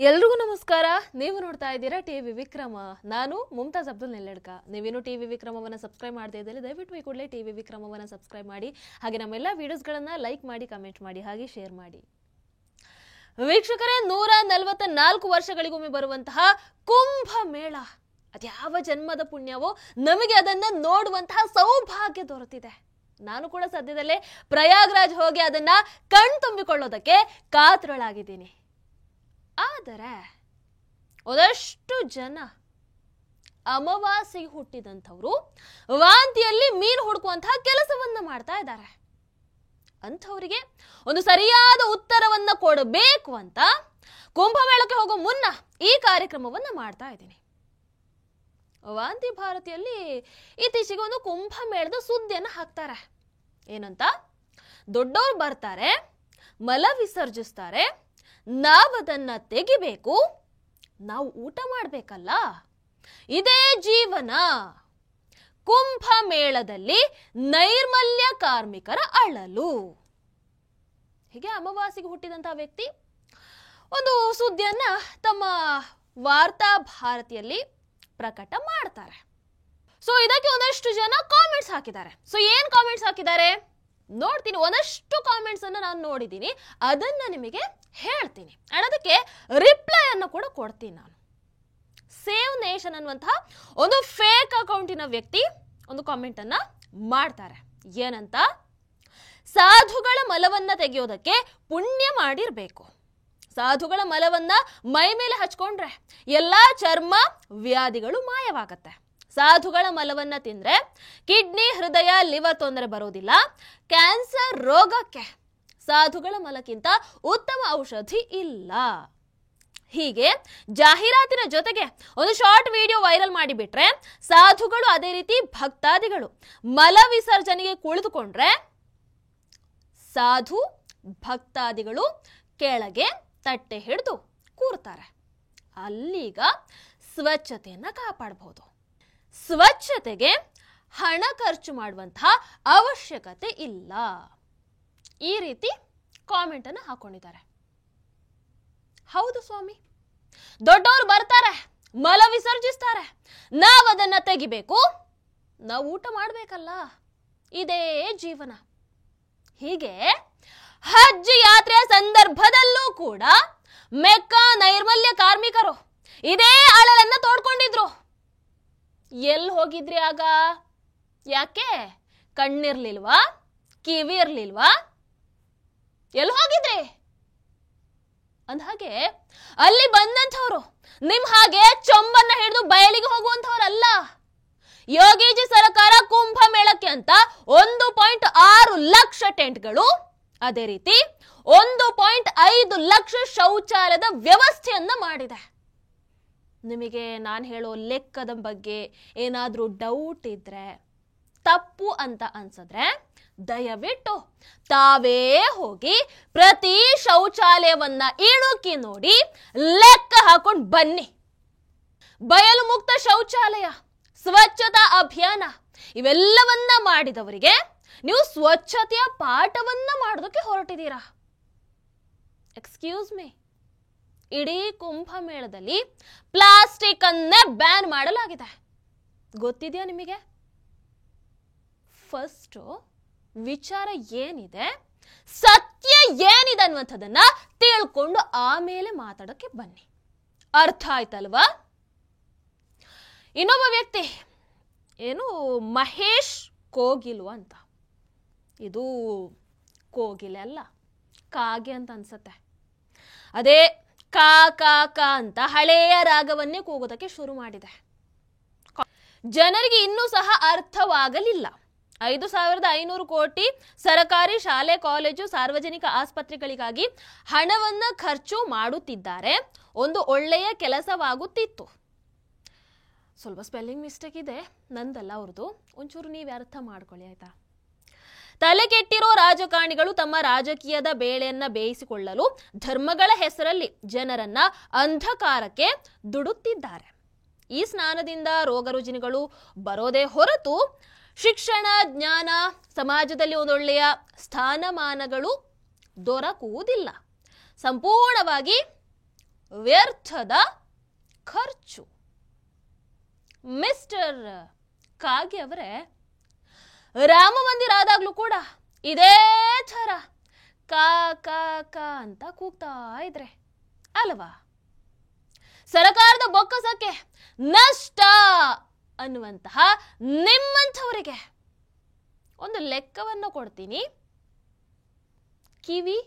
ಎಲ್ರಿಗೂ ನಮಸ್ಕಾರ. ನೀವು ನೋಡ್ತಾ ಇದ್ದೀರಾ ಟಿವಿ ವಿಕ್ರಮ. ನಾನು ಮುಮ್ತಾಜ್ ಅಬ್ದುಲ್ ನೆಲ್ಲಡ್ಕ. ನೀವೇನು ಟಿವಿ ವಿಕ್ರಮವನ್ನ ಸಬ್ಸ್ಕ್ರೈಬ್ ಮಾಡದೇ ಇದ್ದಲ್ಲಿ ದಯವಿಟ್ಟು ಈ ಕೂಡಲೇ ಟಿವಿ ವಿಕ್ರಮವನ್ನ ಸಬ್ಸ್ಕ್ರೈಬ್ ಮಾಡಿ. ಹಾಗೆ ನಮ್ಮೆಲ್ಲ ವಿಡಿಯೋಸ್ಗಳನ್ನ ಲೈಕ್ ಮಾಡಿ, ಕಮೆಂಟ್ ಮಾಡಿ, ಹಾಗೆ ಶೇರ್ ಮಾಡಿ. ವೀಕ್ಷಕರೇ, 144 ವರ್ಷಗಳಿಗೊಮ್ಮೆ ಬರುವಂತಹ ಕುಂಭ ಮೇಳ, ಅದ್ಯಾವ ಜನ್ಮದ ಪುಣ್ಯವೋ ನಮಗೆ ಅದನ್ನ ನೋಡುವಂತಹ ಸೌಭಾಗ್ಯ ದೊರೆತಿದೆ. ನಾನು ಕೂಡ ಸದ್ಯದಲ್ಲೇ ಪ್ರಯಾಗ್ರಾಜ್ ಹೋಗಿ ಅದನ್ನ ಕಣ್ತುಂಬಿಕೊಳ್ಳೋದಕ್ಕೆ ಕಾತುರಳಾಗಿದ್ದೀನಿ. ಆದರೆ ಒಂದಷ್ಟು ಜನ ಅಮಾವಾಸ್ಯೆಗೆ ಹುಟ್ಟಿದಂಥವ್ರು ವಾಂತಿಯಲ್ಲಿ ಮೀನು ಹುಡುಕುವಂತಹ ಕೆಲಸವನ್ನ ಮಾಡ್ತಾ ಇದ್ದಾರೆ. ಅಂಥವರಿಗೆ ಒಂದು ಸರಿಯಾದ ಉತ್ತರವನ್ನ ಕೊಡಬೇಕು ಅಂತ ಕುಂಭಮೇಳಕ್ಕೆ ಹೋಗೋ ಮುನ್ನ ಈ ಕಾರ್ಯಕ್ರಮವನ್ನ ಮಾಡ್ತಾ ಇದ್ದೀನಿ. ವಾಂತಿ ಭಾರತಿಯಲ್ಲಿ ಇತ್ತೀಚೆಗೆ ಒಂದು ಕುಂಭಮೇಳದ ಸುದ್ದಿಯನ್ನ ಹಾಕ್ತಾರೆ. ಏನಂತ? ದೊಡ್ಡವರು ಬರ್ತಾರೆ, ಮಲ ವಿಸರ್ಜಿಸ್ತಾರೆ, ನಾವದನ್ನ ತೆಗಿಬೇಕು, ನಾವು ಊಟ ಮಾಡ್ಬೇಕಲ್ಲ, ಇದೇ ಜೀವನ. ಕುಂಭಮೇಳದಲ್ಲಿ ನೈರ್ಮಲ್ಯ ಕಾರ್ಮಿಕರ ಅಳಲು. ಹೀಗೆ ಅಮಾವಾಸ್ಯೆಗೆ ಹುಟ್ಟಿದಂತಹ ವ್ಯಕ್ತಿ ಒಂದು ಸುದ್ದಿಯನ್ನ ತಮ್ಮ ವಾರ್ತಾ ಭಾರತಿಯಲ್ಲಿ ಪ್ರಕಟ ಮಾಡ್ತಾರೆ. ಸೊ ಇದಕ್ಕೆ ಒಂದಷ್ಟು ಜನ ಕಾಮೆಂಟ್ಸ್ ಹಾಕಿದ್ದಾರೆ. ಸೊ ಏನ್ ಕಾಮೆಂಟ್ಸ್ ಹಾಕಿದ್ದಾರೆ ನೋಡ್ತೀನಿ. ಒಂದಷ್ಟು ಕಾಮೆಂಟ್ಸ್ ಅನ್ನ ನಾನು ನೋಡಿದ್ದೀನಿ, ಅದನ್ನ ನಿಮಗೆ ಹೇಳ್ತೀನಿ. ಅದಕ್ಕೆ ರಿಪ್ಲೈ ಅನ್ನು ಕೂಡ ಕೊಡ್ತೀನಿ ನಾನು. ಸೇವ್ ನೇಷನ್ ಅನ್ನುವಂತಹ ಒಂದು ಫೇಕ್ ಅಕೌಂಟಿನ ವ್ಯಕ್ತಿ ಒಂದು ಕಾಮೆಂಟ್ ಅನ್ನ ಮಾಡ್ತಾರೆ. ಏನಂತ? ಸಾಧುಗಳ ಮಲವನ್ನ ತೆಗೆಯೋದಕ್ಕೆ ಪುಣ್ಯ ಮಾಡಿರ್ಬೇಕು. ಸಾಧುಗಳ ಮಲವನ್ನ ಮೈ ಮೇಲೆ ಹಚ್ಕೊಂಡ್ರೆ ಎಲ್ಲಾ ಚರ್ಮ ವ್ಯಾಧಿಗಳು ಮಾಯವಾಗತ್ತೆ. ಸಾಧುಗಳ ಮಲವನ್ನ ತಿಂದ್ರೆ ಕಿಡ್ನಿ, ಹೃದಯ, ಲಿವರ್ ತೊಂದರೆ ಬರೋದಿಲ್ಲ. ಕ್ಯಾನ್ಸರ್ ರೋಗಕ್ಕೆ ಸಾಧುಗಳ ಮಲಕ್ಕಿಂತ ಉತ್ತಮ ಔಷಧಿ ಇಲ್ಲ. ಹೀಗೆ ಜಾಹೀರಾತಿನ ಜೊತೆಗೆ ಒಂದು ಶಾರ್ಟ್ ವಿಡಿಯೋ ವೈರಲ್ ಮಾಡಿಬಿಟ್ರೆ ಸಾಧುಗಳು, ಅದೇ ರೀತಿ ಭಕ್ತಾದಿಗಳು ಮಲ ವಿಸರ್ಜನೆಗೆ ಕುಳಿತುಕೊಂಡ್ರೆ ಸಾಧು ಭಕ್ತಾದಿಗಳು ಕೆಳಗೆ ತಟ್ಟೆ ಹಿಡಿದು ಕೂರ್ತಾರೆ. ಅಲ್ಲೀಗ ಸ್ವಚ್ಛತೆಯನ್ನ ಕಾಪಾಡಬಹುದು. ಸ್ವಚ್ಛತೆಗೆ ಹಣ ಖರ್ಚು ಮಾಡುವಂತಹ ಅವಶ್ಯಕತೆ ಇಲ್ಲ. ಈ ರೀತಿ ಕಾಮೆಂಟ್ ಅನ್ನು ಹಾಕೊಂಡಿದ್ದಾರೆ. ಹೌದು ಸ್ವಾಮಿ, ದೊಡ್ಡವರು ಬರ್ತಾರೆ, ಮಲ ವಿಸರ್ಜಿಸ್ತಾರೆ, ನಾವದನ್ನ ತೆಗಿಬೇಕು, ನಾವು ಊಟ ಮಾಡ್ಬೇಕಲ್ಲ, ಇದೇ ಜೀವನ. ಹೀಗೆ ಹಜ್ ಯಾತ್ರೆಯ ಸಂದರ್ಭದಲ್ಲೂ ಕೂಡ ಮೆಕ್ಕಾ ನೈರ್ಮಲ್ಯ ಕಾರ್ಮಿಕರು ಇದೇ ಅಳಲನ್ನ ತೋಡ್ಕೊಂಡಿದ್ರು. ಎಲ್ಲಿ ಹೋಗಿದ್ರಿ ಆಗ? ಯಾಕೆ? ಕಣ್ಣಿರ್ಲಿಲ್ವಾ? ಕಿವಿ ಇರ್ಲಿಲ್ವಾ? ಎಲ್ಲಿ ಹೋಗಿದ್ರಿ? ಅಂದಹಾಗೆ ಅಲ್ಲಿ ಬಂದಂಥವ್ರು ನಿಮ್ ಹಾಗೆ ಚೊಂಬನ್ನ ಹಿಡಿದು ಬಯಲಿಗೆ ಹೋಗುವಂಥವ್ರಲ್ಲ. ಯೋಗೀಜಿ ಸರ್ಕಾರ ಕುಂಭ ಮೇಳಕ್ಕೆ ಅಂತ 1.6 ಲಕ್ಷ ಟೆಂಟ್ಗಳು, ಅದೇ ರೀತಿ 1.5 ಲಕ್ಷ ಶೌಚಾಲಯದ ವ್ಯವಸ್ಥೆಯನ್ನ ಮಾಡಿದೆ. ನಿಮಗೆ ನಾನು ಹೇಳೋ ಲೆಕ್ಕದ ಬಗ್ಗೆ ಏನಾದ್ರೂ ಡೌಟ್ ಇದ್ರೆ, ತಪ್ಪು ಅಂತ ಅನ್ಸಿದ್ರೆ ದಯವಿಟ್ಟು ತಾವೇ ಹೋಗಿ ಪ್ರತಿ ಶೌಚಾಲಯವನ್ನ ಇಣುಕಿ ನೋಡಿ ಲೆಕ್ಕ ಹಾಕೊಂಡು ಬನ್ನಿ. ಬಯಲು ಮುಕ್ತ ಶೌಚಾಲಯ, ಸ್ವಚ್ಛತಾ ಅಭಿಯಾನ ಇವೆಲ್ಲವನ್ನ ಮಾಡಿದವರಿಗೆ ನೀವು ಸ್ವಚ್ಛತೆಯ ಪಾಠವನ್ನ ಮಾಡೋದಕ್ಕೆ ಹೊರಟಿದ್ದೀರಾ. ಎಕ್ಸ್ಕ್ಯೂಸ್ ಮೀ, ಇಡೀ ಕುಂಭಮೇಳದಲ್ಲಿ ಪ್ಲಾಸ್ಟಿಕ್ ಅನ್ನೇ ಬ್ಯಾನ್ ಮಾಡಲಾಗಿದೆ. ಗೊತ್ತಿದೆಯಾ ನಿಮಗೆ? ಫಸ್ಟ್ ವಿಚಾರ ಏನಿದೆ, ಸತ್ಯ ಏನಿದೆ ಅನ್ನುವಂಥದ್ದನ್ನ ತಿಳ್ಕೊಂಡು ಆಮೇಲೆ ಮಾತಾಡೋಕೆ ಬನ್ನಿ. ಅರ್ಥ ಆಯ್ತಲ್ವಾ? ಇನ್ನೊಬ್ಬ ವ್ಯಕ್ತಿ ಏನು ಮಹೇಶ್ ಕೋಗಿಲು ಅಂತ, ಇದು ಕೋಗಿಲೆ ಅಲ್ಲ, ಕಾಗೆ ಅಂತ ಅನ್ಸತ್ತೆ. ಅದೇ ಕಾ ಕಾ ಕಾ ಅಂತ ಹಳೆಯ ರಾಗವನ್ನೇ ಕೂಗೋದಕ್ಕೆ ಶುರು ಮಾಡಿದೆ. ಜನರಿಗೆ ಇನ್ನೂ ಸಹ ಅರ್ಥವಾಗಲಿಲ್ಲ. 5,500 ಕೋಟಿ ಸರ್ಕಾರಿ ಶಾಲೆ, ಕಾಲೇಜು, ಸಾರ್ವಜನಿಕ ಆಸ್ಪತ್ರೆಗಳಿಗಾಗಿ ಹಣವನ್ನ ಖರ್ಚು ಮಾಡುತ್ತಿದ್ದಾರೆ. ಒಂದು ಒಳ್ಳೆಯ ಕೆಲಸವಾಗುತ್ತಿತ್ತು. ಸ್ವಲ್ಪ ಸ್ಪೆಲ್ಲಿಂಗ್ ಮಿಸ್ಟೇಕ್ ಇದೆ, ನಂದಲ್ಲ ಅವ್ರದ್ದು. ಒಂಚೂರು ನೀವೇ ಅರ್ಥ ಮಾಡ್ಕೊಳ್ಳಿ ಆಯ್ತಾ? ತಲೆ ಕೆಟ್ಟಿರೋ ರಾಜಕಾರಣಿಗಳು ತಮ್ಮ ರಾಜಕೀಯದ ಬೇಳೆಯನ್ನ ಬೇಯಿಸಿಕೊಳ್ಳಲು ಧರ್ಮಗಳ ಹೆಸರಲ್ಲಿ ಜನರನ್ನ ಅಂಧಕಾರಕ್ಕೆ ದುಡುತ್ತಿದ್ದಾರೆ. ಈ ಸ್ನಾನದಿಂದ ರೋಗ ರುಜಿನಗಳು ಬರೋದೇ ಹೊರತು ಶಿಕ್ಷಣ, ಜ್ಞಾನ, ಸಮಾಜದಲ್ಲಿ ಒಂದೊಳ್ಳೆಯ ಸ್ಥಾನಮಾನಗಳು ದೊರಕುವುದಿಲ್ಲ. ಸಂಪೂರ್ಣವಾಗಿ ವ್ಯರ್ಥದ ಖರ್ಚು. ಮಿಸ್ಟರ್ ಕಾಗೆ ಅವರೇ, ರಾಮ ಮಂದಿರ ಆದಾಗ್ಲೂ ಕೂಡ ಇದೇ ಥರ ಕಾ ಕಾ ಕಾ ಅಂತ ಕೂಗ್ತಾ ಇದ್ರೆ ಅಲ್ವಾ? ಸರ್ಕಾರದ ಬೊಕ್ಕಸಕ್ಕೆ ನಷ್ಟ ಅನ್ನುವಂತಹ ನಿಮ್ಮಂಥವರಿಗೆ ಒಂದು ಲೆಕ್ಕವನ್ನು ಕೊಡ್ತೀನಿ, ಕಿವಿ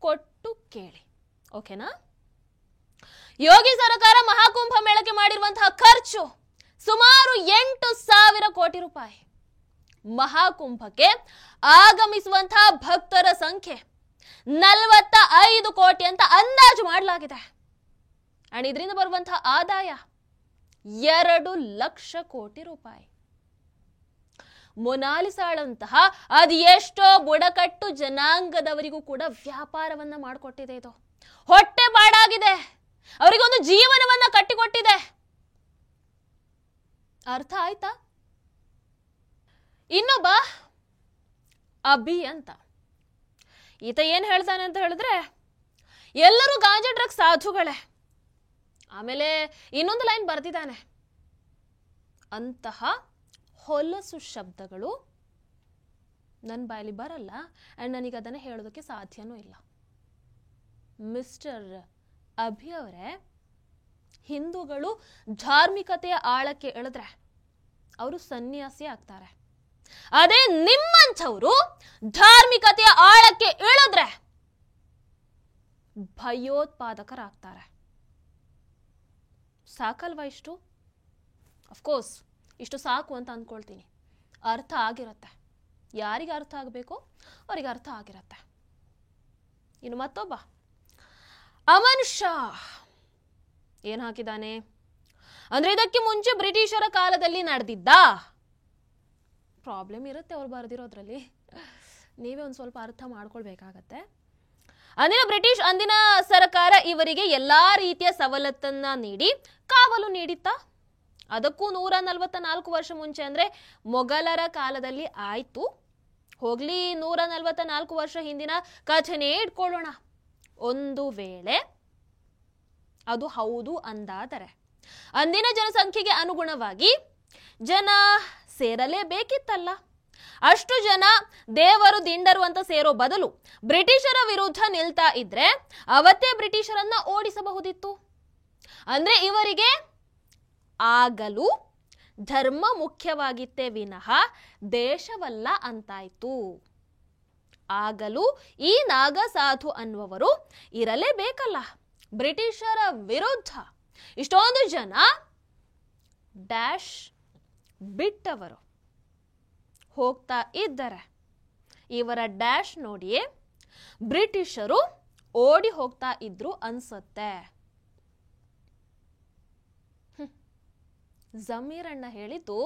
ಕೊಟ್ಟು ಕೇಳಿ, ಓಕೆನಾ? ಯೋಗಿ ಸರ್ಕಾರ ಮಹಾಕುಂಭ ಮೇಳಕ್ಕೆ ಮಾಡಿರುವಂತಹ ಖರ್ಚು ಸುಮಾರು 8,000 ಕೋಟಿ ರೂಪಾಯಿ. ಮಹಾಕುಂಭಕ್ಕೆ ಆಗಮಿಸುವಂತಹ ಭಕ್ತರ ಸಂಖ್ಯೆ 45 ಕೋಟಿ ಅಂತ ಅಂದಾಜು ಮಾಡಲಾಗಿದೆ. ಅಂಡ್ ಇದರಿಂದ ಬರುವಂತಹ ಆದಾಯ 2 ಲಕ್ಷ ಕೋಟಿ ರೂಪಾಯಿ. ಮೊನಾಲಿಸಾಳಂತಹ ಅದು ಎಷ್ಟೋ ಬುಡಕಟ್ಟು ಜನಾಂಗದವರಿಗೂ ಕೂಡ ವ್ಯಾಪಾರವನ್ನ ಮಾಡಿಕೊಟ್ಟಿದೆ. ಇದು ಹೊಟ್ಟೆ ಪಾಡಾಗಿದೆ, ಅವರಿಗೊಂದು ಜೀವನವನ್ನ ಕಟ್ಟಿಕೊಟ್ಟಿದೆ. ಅರ್ಥ ಆಯ್ತಾ? ಇನ್ನೊಬ್ಬ ಅಭಿ ಅಂತ, ಈತ ಏನ್ ಹೇಳ್ತಾನೆ ಅಂತ ಹೇಳಿದ್ರೆ, ಎಲ್ಲರೂ ಗಾಂಜಾ ಡ್ರಗ್ಸ್ ಸಾಧುಗಳೇ. ಆಮೇಲೆ ಇನ್ನೊಂದು ಲೈನ್ ಬರ್ತಿದ್ದಾನೆ, ಅಂತಹ ಹೊಲಸು ಶಬ್ದಗಳು ನನ್ನ ಬಾಯಲ್ಲಿ ಬರಲ್ಲ ಅಂಡ್ ನನಗೆ ಅದನ್ನು ಹೇಳೋದಕ್ಕೆ ಸಾಧ್ಯನೂ ಇಲ್ಲ. ಮಿಸ್ಟರ್ ಅಭಿ ಅವರೇ, ಹಿಂದೂಗಳು ಧಾರ್ಮಿಕತೆಯ ಆಳಕ್ಕೆ ಇಳಿದ್ರೆ ಅವರು ಸನ್ಯಾಸಿ ಆಗ್ತಾರೆ. ಅದೇ ನಿಮ್ಮಂಥವರು ಧಾರ್ಮಿಕತೆಯ ಆಳಕ್ಕೆ ಇಳಿದ್ರೆ ಭಯೋತ್ಪಾದಕರಾಗ್ತಾರೆ. ಸಾಕಲ್ವಾ ಇಷ್ಟು? ಅಫ್ಕೋರ್ಸ್ ಇಷ್ಟು ಸಾಕು ಅಂತ ಅಂದ್ಕೊಳ್ತೀನಿ. ಅರ್ಥ ಆಗಿರುತ್ತೆ, ಯಾರಿಗೆ ಅರ್ಥ ಆಗಬೇಕೋ ಅವರಿಗೆ ಅರ್ಥ ಆಗಿರುತ್ತೆ. ಇನ್ನು ಮತ್ತೊಬ್ಬ ಅಮನ್ ಶಾ ಏನ್ ಹಾಕಿದ್ದಾನೆ ಅಂದ್ರೆ, ಇದಕ್ಕೆ ಮುಂಚೆ ಬ್ರಿಟಿಷರ ಕಾಲದಲ್ಲಿ ನಡೆದಿದ್ದ ಪ್ರಾಬ್ಲಮ್ ಇರುತ್ತೆ ಅವ್ರು ಬರೆದಿರೋದ್ರಲ್ಲಿ, ನೀವೇ ಒಂದು ಸ್ವಲ್ಪ ಅರ್ಥ ಮಾಡ್ಕೊಳ್ಬೇಕಾಗತ್ತೆ. ಅಂದಿನ ಸರ್ಕಾರ ಇವರಿಗೆ ಎಲ್ಲಾ ರೀತಿಯ ಸವಲತ್ತನ್ನ ನೀಡಿ ಕಾವಲು ನೀಡಿತ್ತ. ಅದಕ್ಕೂ 144 ವರ್ಷ ಮುಂಚೆ ಅಂದ್ರೆ ಮೊಘಲರ ಕಾಲದಲ್ಲಿ ಆಯ್ತು. ಹೋಗ್ಲಿ, 144 ವರ್ಷ ಹಿಂದಿನ ಕಥೆನೇ ಇಟ್ಕೊಳ್ಳೋಣ. ಒಂದು ವೇಳೆ ಅದು ಹೌದು ಅಂದಾದರೆ ಅಂದಿನ ಜನಸಂಖ್ಯೆಗೆ ಅನುಗುಣವಾಗಿ ಜನ ಸೇರಲೇಬೇಕಿತ್ತಲ್ಲ. ಅಷ್ಟು ಜನ ದೇವರು ದಿಂಡರು ಅಂತ ಸೇರೋ ಬದಲು ಬ್ರಿಟಿಷರ ವಿರುದ್ಧ ನಿಲ್ತಾ ಇದ್ರೆ ಅವತ್ತೇ ಬ್ರಿಟಿಷರನ್ನ ಓಡಿಸಬಹುದಿತ್ತು. ಅಂದ್ರೆ ಇವರಿಗೆ ಆಗಲೂ ಧರ್ಮ ಮುಖ್ಯವಾಗಿತ್ತೇ ವಿನಃ ದೇಶವಲ್ಲ ಅಂತಾಯ್ತು. ಆಗಲೂ ಈ ನಾಗಸಾಧು ಅನ್ನುವರು ಇರಲೇಬೇಕಲ್ಲ. ಬ್ರಿಟಿಷರ ವಿರುದ್ಧ ಇಷ್ಟೊಂದು ಜನ ಡ್ಯಾಶ್ ಬಿಟ್ಟವರು ಹೋಗ್ತಾ ಇದ್ದಾರೆ. ಇವರ ಡ್ಯಾಶ್ ನೋಡಿಯೇ ಬ್ರಿಟಿಷರು ಓಡಿ ಹೋಗ್ತಾ ಇದ್ರು ಅನ್ಸತ್ತೆ. ಜಮೀರ್ ಅಣ್ಣ ಹೇಳಿದ್ದು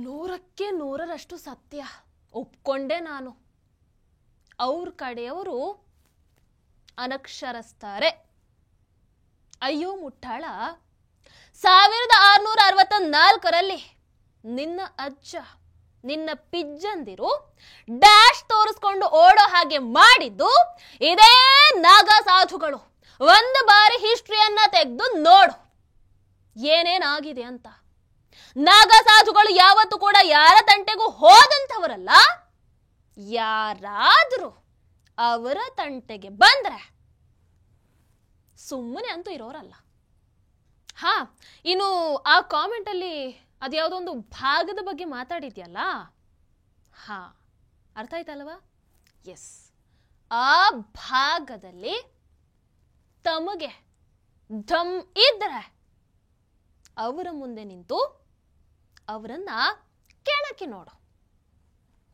100ಕ್ಕೆ 100ರಷ್ಟು ಸತ್ಯ, ಒಪ್ಕೊಂಡೆ ನಾನು. ಅವ್ರ ಕಡೆಯವರು ಅನಕ್ಷರಸ್ತಾರೆ. ಅಯ್ಯೋ ಮುಟ್ಟಾಳ, 1664ರಲ್ಲಿ ನಿನ್ನ ಅಜ್ಜ ನಿನ್ನ ಪಿಜ್ಜಂದಿರು ಡ್ಯಾಶ್ ತೋರಿಸ್ಕೊಂಡು ಓಡೋ ಹಾಗೆ ಮಾಡಿದ್ದು ಇದೇ ನಾಗ ಸಾಧುಗಳು. ಒಂದು ಬಾರಿ ಹಿಸ್ಟ್ರಿಯನ್ನ ತೆಗೆದು ನೋಡು ಏನೇನಾಗಿದೆ ಅಂತ. ನಾಗ ಸಾಧುಗಳು ಯಾವತ್ತೂ ಕೂಡ ಯಾರ ತಂಟೆಗೂ ಹೋದಂಥವರಲ್ಲ. ಯಾರಾದ್ರೂ ಅವರ ತಂಟೆಗೆ ಬಂದ್ರೆ ಸುಮ್ಮನೆ ಅಂತೂ ಇರೋರಲ್ಲ. ಹಾ, ಇನ್ನು ಆ ಕಾಮೆಂಟ್ ಅಲ್ಲಿ ಅದ್ಯಾವುದೋ ಒಂದು ಭಾಗದ ಬಗ್ಗೆ ಮಾತಾಡಿದ್ಯಲ್ಲ, ಹಾ ಅರ್ಥ ಆಯ್ತಲ್ವಾ? ಎಸ್, ಆ ಭಾಗದಲ್ಲಿ ತಮಗೆ ಧಮ್ ಇದ್ರೆ ಅವರ ಮುಂದೆ ನಿಂತು ಅವರನ್ನ ಕೆಣಕಿ ನೋಡು,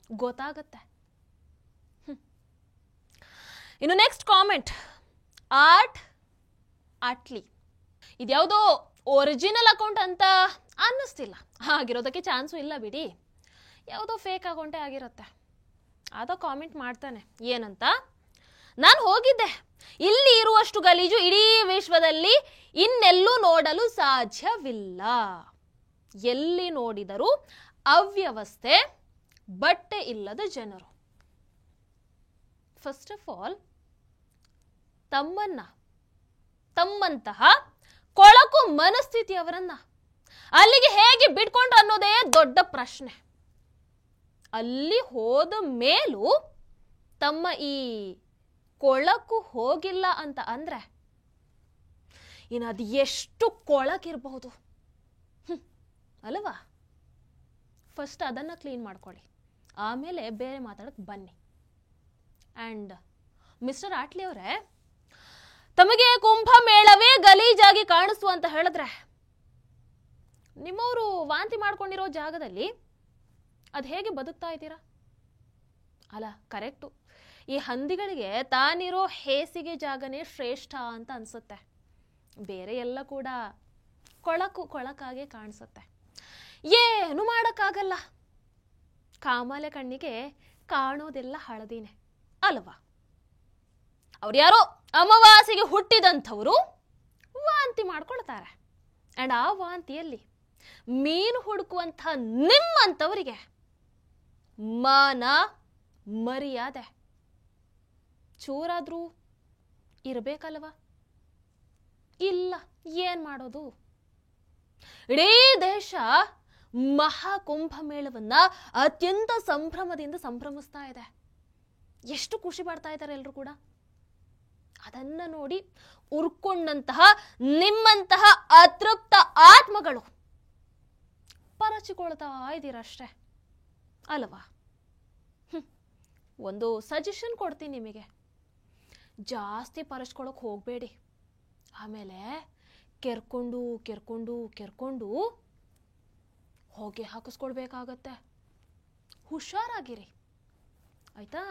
ಗೊತ್ತಾಗತ್ತೆ. ಇನ್ನು ನೆಕ್ಸ್ಟ್ ಕಾಮೆಂಟ್, ಆರ್ಟ್ ಅಟ್ಲಿ. ಇದ್ಯಾವುದೋ ಒರಿಜಿನಲ್ ಅಕೌಂಟ್ ಅಂತ ಅನ್ನಿಸ್ತಿಲ್ಲ, ಆಗಿರೋದಕ್ಕೆ ಚಾನ್ಸು ಇಲ್ಲ ಬಿಡಿ, ಯಾವುದೋ ಫೇಕ್ ಅಕೌಂಟೇ ಆಗಿರುತ್ತೆ. ಆದ ಕಾಮೆಂಟ್ ಮಾಡ್ತಾನೆ ಏನಂತ, ನಾನು ಹೋಗಿದ್ದೆ, ಇಲ್ಲಿ ಇರುವಷ್ಟು ಗಲೀಜು ಇಡೀ ವಿಶ್ವದಲ್ಲಿ ಇನ್ನೆಲ್ಲೂ ನೋಡಲು ಸಾಧ್ಯವಿಲ್ಲ. ಎಲ್ಲಿ ನೋಡಿದರೂ ಅವ್ಯವಸ್ಥೆ, ಬಟ್ಟೆ ಇಲ್ಲದ ಜನರು. ಫಸ್ಟ್ ಆಫ್ ಆಲ್ ತಮ್ಮಂತಹ ಕೊಳಕು ಮನಸ್ಥಿತಿಯವರನ್ನ ಅಲ್ಲಿಗೆ ಹೇಗೆ ಬಿಟ್ಕೊಂಡ್ರು ಅನ್ನೋದೇ ದೊಡ್ಡ ಪ್ರಶ್ನೆ. ಅಲ್ಲಿ ಹೋದ ಮೇಲೂ ತಮ್ಮ ಈ ಕೊಳಕು ಹೋಗಿಲ್ಲ ಅಂತ ಅಂದ್ರೆ ಇನ್ನು ಅದು ಎಷ್ಟು ಕೊಳಕಿರಬಹುದು ಅಲ್ವಾ? ಫಸ್ಟ್ ಅದನ್ನ ಕ್ಲೀನ್ ಮಾಡ್ಕೊಳ್ಳಿ, ಆಮೇಲೆ ಬೇರೆ ಮಾತಾಡಕ್ ಬನ್ನಿ. ಅಂಡ್ ಮಿಸ್ಟರ್ ಆಟ್ಲಿ ಅವರೇ, ತಮಗೆ ಕುಂಭಮೇಳವೇ ಗಲೀಜಾಗಿ ಕಾಣಿಸ್ತು ಅಂತ ಹೇಳಿದ್ರೆ ನಿಮ್ಮವರು ವಾಂತಿ ಮಾಡ್ಕೊಂಡಿರೋ ಜಾಗದಲ್ಲಿ ಅದು ಹೇಗೆ ಬದುಕ್ತಾ ಇದ್ದೀರಾ? ಅಲ್ಲ, ಕರೆಕ್ಟು. ಈ ಹಂದಿಗಳಿಗೆ ತಾನಿರೋ ಹೇಸಿಗೆ ಜಾಗನೇ ಶ್ರೇಷ್ಠ ಅಂತ ಅನ್ಸುತ್ತೆ. ಬೇರೆ ಎಲ್ಲ ಕೂಡ ಕೊಳಕಾಗೆ ಕಾಣಿಸುತ್ತೆ. ಏನು ಮಾಡೋಕ್ಕಾಗಲ್ಲ, ಕಾಮಾಲೆ ಕಣ್ಣಿಗೆ ಕಾಣೋದೆಲ್ಲ ಹಳದಿನೇ ಅಲ್ವಾ? ಅವ್ರು ಯಾರೋ ಅಮಾವಾಸ್ಯೆಗೆ ಹುಟ್ಟಿದಂಥವರು ವಾಂತಿ ಮಾಡ್ಕೊಳ್ತಾರೆ. ಅಂಡ್ ಆ ವಾಂತಿಯಲ್ಲಿ ಮೀನು ಹುಡುಕುವಂಥ ನಿಮ್ಮಂಥವರಿಗೆ ಮಾನ ಮರ್ಯಾದೆ ಚೂರಾದ್ರೂ ಇರಬೇಕಲ್ವಾ? ಇಲ್ಲ, ಏನ್ ಮಾಡೋದು? ಇಡೀ ದೇಶ ಮಹಾಕುಂಭಮೇಳವನ್ನ ಅತ್ಯಂತ ಸಂಭ್ರಮದಿಂದ ಸಂಭ್ರಮಿಸ್ತಾ ಇದೆ. ಎಷ್ಟು ಖುಷಿ ಪಡ್ತಾ ಇದ್ದಾರೆ ಎಲ್ಲರೂ ಕೂಡ. ಅದನ್ನ ನೋಡಿ ಉರ್ಕೊಂಡಂತಹ ನಿಮ್ಮಂತಹ ಅತೃಪ್ತ ಆತ್ಮಗಳು ಪರಚಿಕೊಳ್ತಾ ಇದ್ದೀರಷ್ಟೇ ಅಲ್ವಾ? ಒಂದು ಸಜೆಷನ್ ಕೊಡ್ತೀನಿ ನಿಮಗೆ, ಜಾಸ್ತಿ ಪರಚ್ಕೊಳಕ್ ಹೋಗ್ಬೇಡಿ. ಆಮೇಲೆ ಕೆರ್ಕೊಂಡು ಹೊಗೆ ಹಾಕಿಸ್ಕೊಳ್ಬೇಕಾಗತ್ತೆ. ಹುಷಾರಾಗಿರಿ ಆಯ್ತಾ?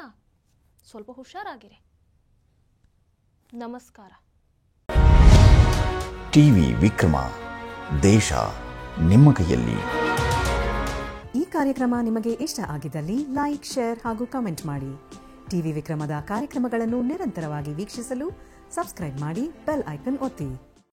ಸ್ವಲ್ಪ ಹುಷಾರಾಗಿರಿ. ನಮಸ್ಕಾರ. ಟಿವಿ ವಿಕ್ರಮ, ದೇಶ ನಿಮ್ಮ ಕೈಯಲ್ಲಿ. ಈ ಕಾರ್ಯಕ್ರಮ ನಿಮಗೆ ಇಷ್ಟ ಆಗಿದ್ದಲ್ಲಿ ಲೈಕ್, ಶೇರ್ ಹಾಗೂ ಕಮೆಂಟ್ ಮಾಡಿ. ಟಿವಿ ವಿಕ್ರಮದ ಕಾರ್ಯಕ್ರಮಗಳನ್ನು ನಿರಂತರವಾಗಿ ವೀಕ್ಷಿಸಲು ಸಬ್ಸ್ಕ್ರೈಬ್ ಮಾಡಿ, ಬೆಲ್ ಐಕನ್ ಒತ್ತಿ.